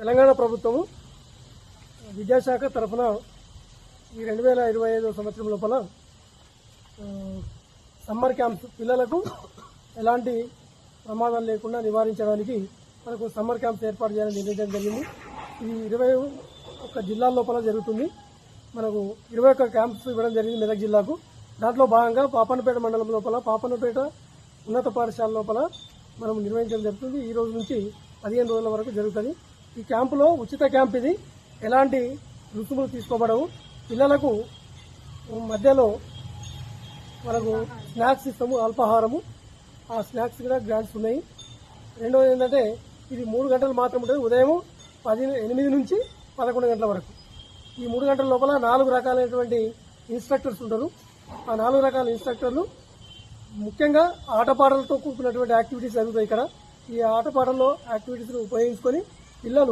తెలంగాణ ప్రభుత్వము విద్యాశాఖ తరఫున ఈ 2025 సంవత్సరం లోపల సమ్మర్ క్యాంప్స్ పిల్లలకు ఎలాంటి ప్రమాదాలు లేకుండా నివారించడానికి మనకు సమ్మర్ క్యాంప్స్ ఏర్పాటు చేయాలని నిర్ణయించడం జరిగింది. ఇది 21 జిల్లాల లోపల జరుగుతుంది. మనకు 21 క్యాంప్స్ ఇవ్వడం జరిగింది మెదక్ జిల్లాకు. దాంట్లో భాగంగా పాపన్నపేట మండలం లోపల పాపన్నపేట ఉన్నత పాఠశాల లోపల మనం నిర్వహించడం జరుగుతుంది. ఈ రోజు నుంచి 15 రోజుల వరకు జరుగుతుంది. ఈ క్యాంపులో ఉచిత క్యాంప్ ఇది. ఎలాంటి రుసుములు తీసుకోబడవు. పిల్లలకు మధ్యలో మనకు స్నాక్స్ ఇస్తాము, అల్పాహారము. ఆ స్నాక్స్ కూడా గ్రాంట్స్ ఉన్నాయి. రెండోది ఏంటంటే ఇది 3 గంటలు మాత్రం ఉంటుంది. ఉదయం 8 నుంచి 11 గంటల వరకు. ఈ 3 గంటల లోపల 4 రకాలైనటువంటి ఇన్స్ట్రక్టర్స్ ఉంటారు. ఆ 4 రకాల ఇన్స్ట్రక్టర్లు ముఖ్యంగా ఆటపాటలతో కూడుకున్నటువంటి యాక్టివిటీస్ జరుగుతాయి ఇక్కడ. ఈ ఆటపాటల్లో యాక్టివిటీస్ ఉపయోగించుకొని పిల్లలు